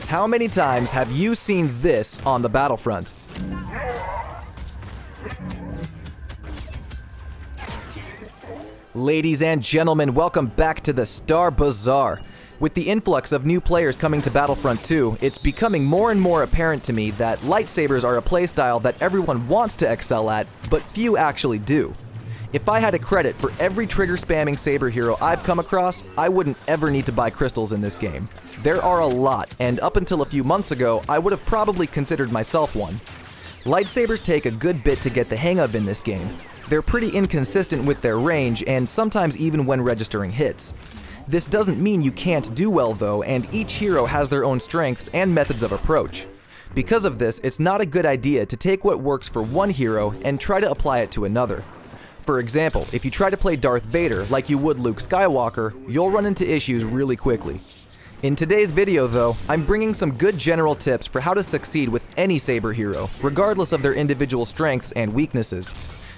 How many times have you seen this on the Battlefront? Ladies and gentlemen, welcome back to the Star Bazaar. With the influx of new players coming to Battlefront 2, it's becoming more and more apparent to me that lightsabers are a playstyle that everyone wants to excel at, but few actually do. If I had a credit for every trigger spamming saber hero I've come across, I wouldn't ever need to buy crystals in this game. There are a lot, and up until a few months ago, I would have probably considered myself one. Lightsabers take a good bit to get the hang of in this game. They're pretty inconsistent with their range, and sometimes even when registering hits. This doesn't mean you can't do well though, and each hero has their own strengths and methods of approach. Because of this, it's not a good idea to take what works for one hero and try to apply it to another. For example, if you try to play Darth Vader like you would Luke Skywalker, you'll run into issues really quickly. In today's video though, I'm bringing some good general tips for how to succeed with any saber hero, regardless of their individual strengths and weaknesses.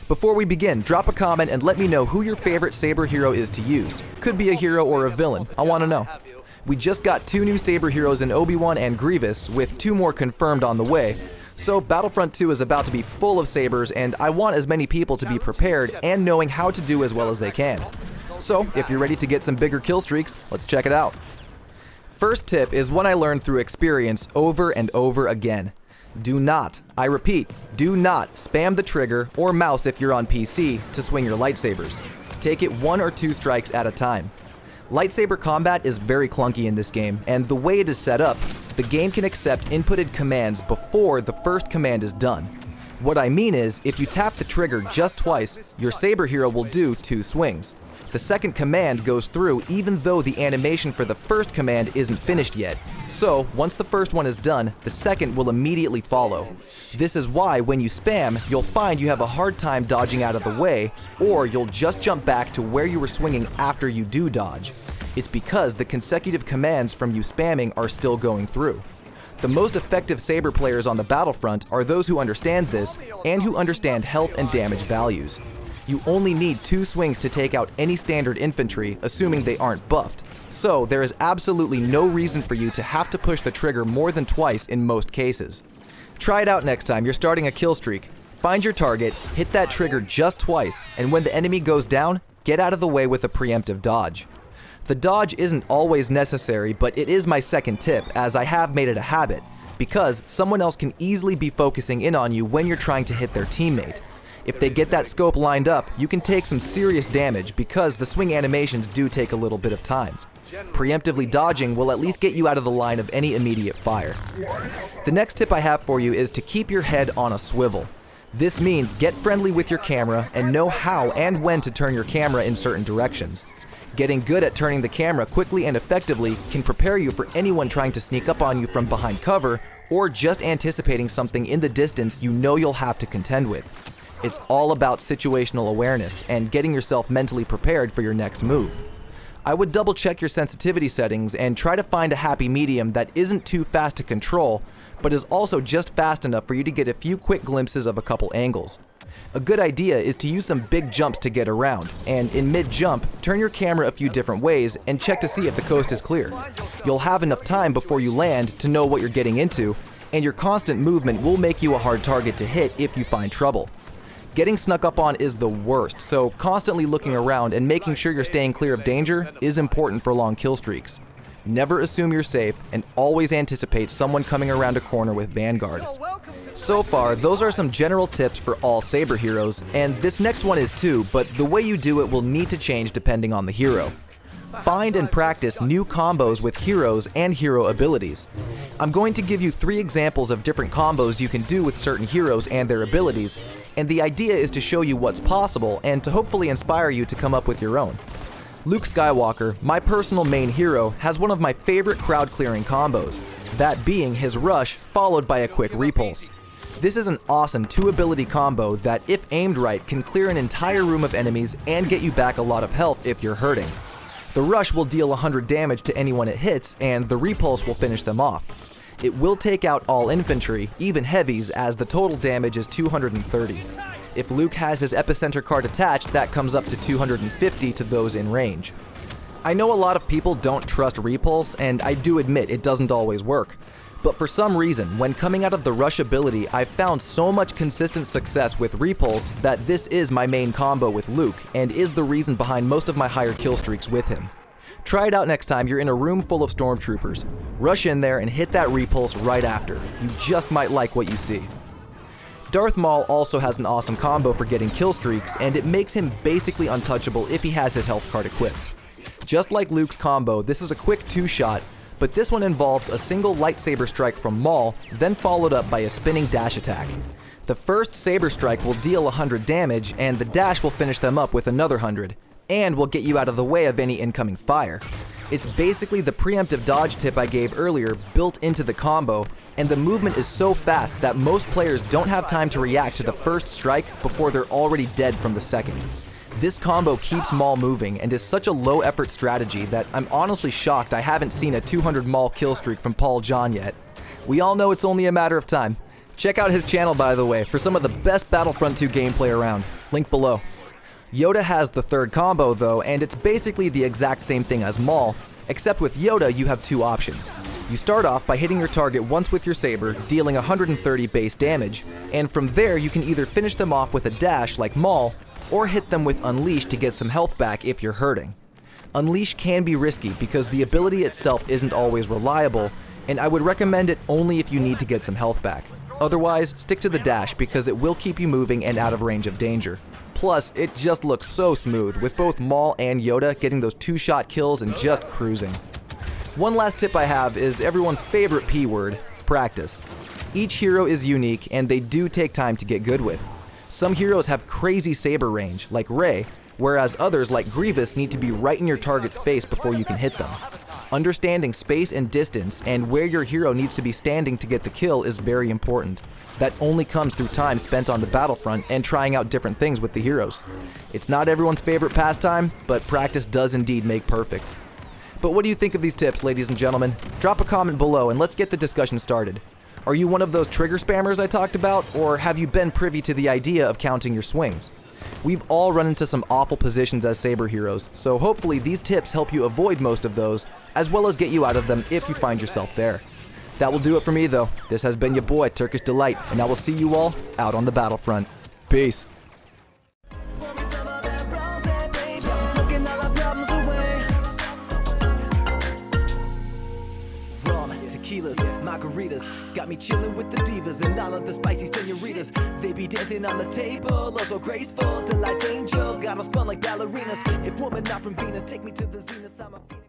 Before we begin, drop a comment and let me know who your favorite saber hero is to use. Could be a hero or a villain, I want to know. We just got 2 new saber heroes in Obi-Wan and Grievous, with 2 more confirmed on the way. So Battlefront 2 is about to be full of sabers, and I want as many people to be prepared and knowing how to do as well as they can. So if you're ready to get some bigger kill streaks, let's check it out. First tip is one I learned through experience over and over again. Do not, I repeat, do not spam the trigger or mouse if you're on PC to swing your lightsabers. Take it 1 or 2 strikes at a time. Lightsaber combat is very clunky in this game, and the way it is set up, the game can accept inputted commands before the first command is done. What I mean is, if you tap the trigger just twice, your saber hero will do 2 swings. The second command goes through even though the animation for the first command isn't finished yet. So, once the first one is done, the second will immediately follow. This is why when you spam, you'll find you have a hard time dodging out of the way, or you'll just jump back to where you were swinging after you do dodge. It's because the consecutive commands from you spamming are still going through. The most effective saber players on the Battlefront are those who understand this and who understand health and damage values. You only need 2 swings to take out any standard infantry, assuming they aren't buffed. So there is absolutely no reason for you to have to push the trigger more than twice in most cases. Try it out next time you're starting a kill streak. Find your target, hit that trigger just twice, and when the enemy goes down, get out of the way with a preemptive dodge. The dodge isn't always necessary, but it is my second tip, as I have made it a habit, because someone else can easily be focusing in on you when you're trying to hit their teammate. If they get that scope lined up, you can take some serious damage because the swing animations do take a little bit of time. Preemptively dodging will at least get you out of the line of any immediate fire. The next tip I have for you is to keep your head on a swivel. This means get friendly with your camera and know how and when to turn your camera in certain directions. Getting good at turning the camera quickly and effectively can prepare you for anyone trying to sneak up on you from behind cover or just anticipating something in the distance you know you'll have to contend with. It's all about situational awareness and getting yourself mentally prepared for your next move. I would double check your sensitivity settings and try to find a happy medium that isn't too fast to control, but is also just fast enough for you to get a few quick glimpses of a couple angles. A good idea is to use some big jumps to get around, and in mid-jump, turn your camera a few different ways and check to see if the coast is clear. You'll have enough time before you land to know what you're getting into, and your constant movement will make you a hard target to hit if you find trouble. Getting snuck up on is the worst, so constantly looking around and making sure you're staying clear of danger is important for long kill streaks. Never assume you're safe, and always anticipate someone coming around a corner with Vanguard. So far, those are some general tips for all saber heroes, and this next one is too, but the way you do it will need to change depending on the hero. Find and practice new combos with heroes and hero abilities. I'm going to give you 3 examples of different combos you can do with certain heroes and their abilities, and the idea is to show you what's possible and to hopefully inspire you to come up with your own. Luke Skywalker, my personal main hero, has one of my favorite crowd clearing combos, that being his rush followed by a quick repulse. This is an awesome 2-ability combo that, if aimed right, can clear an entire room of enemies and get you back a lot of health if you're hurting. The rush will deal 100 damage to anyone it hits, and the repulse will finish them off. It will take out all infantry, even heavies, as the total damage is 230. If Luke has his epicenter card attached, that comes up to 250 to those in range. I know a lot of people don't trust repulse, and I do admit it doesn't always work. But for some reason, when coming out of the rush ability, I've found so much consistent success with repulse that this is my main combo with Luke, and is the reason behind most of my higher kill streaks with him. Try it out next time you're in a room full of stormtroopers. Rush in there and hit that repulse right after. You just might like what you see. Darth Maul also has an awesome combo for getting kill streaks, and it makes him basically untouchable if he has his health card equipped. Just like Luke's combo, this is a quick 2-shot, but this one involves a single lightsaber strike from Maul, then followed up by a spinning dash attack. The first saber strike will deal 100 damage, and the dash will finish them up with another 100, and will get you out of the way of any incoming fire. It's basically the preemptive dodge tip I gave earlier built into the combo, and the movement is so fast that most players don't have time to react to the first strike before they're already dead from the second. This combo keeps Maul moving and is such a low effort strategy that I'm honestly shocked I haven't seen a 200 Maul kill streak from Paul John yet. We all know it's only a matter of time. Check out his channel, by the way, for some of the best Battlefront 2 gameplay around. Link below. Yoda has the third combo though, and it's basically the exact same thing as Maul, except with Yoda you have two options. You start off by hitting your target once with your saber, dealing 130 base damage, and from there you can either finish them off with a dash like Maul, or hit them with Unleash to get some health back if you're hurting. Unleash can be risky because the ability itself isn't always reliable, and I would recommend it only if you need to get some health back. Otherwise, stick to the dash because it will keep you moving and out of range of danger. Plus, it just looks so smooth, with both Maul and Yoda getting those 2-shot kills and just cruising. One last tip I have is everyone's favorite P word, practice. Each hero is unique, and they do take time to get good with. Some heroes have crazy saber range, like Rey, whereas others, like Grievous, need to be right in your target's face before you can hit them. Understanding space and distance, and where your hero needs to be standing to get the kill is very important. That only comes through time spent on the battlefront and trying out different things with the heroes. It's not everyone's favorite pastime, but practice does indeed make perfect. But what do you think of these tips, ladies and gentlemen? Drop a comment below and let's get the discussion started. Are you one of those trigger spammers I talked about, or have you been privy to the idea of counting your swings? We've all run into some awful positions as saber heroes, so hopefully these tips help you avoid most of those, as well as get you out of them if you find yourself there. That will do it for me though. This has been your boy, Turkish Delight, and I will see you all out on the battlefront. Peace. Tequilas, margaritas, got me chilling with the divas and all of the spicy senoritas. They be dancing on the table, oh so graceful, delight angels, got them spun like ballerinas. If woman not from Venus, take me to the zenith, I'm a phoenix.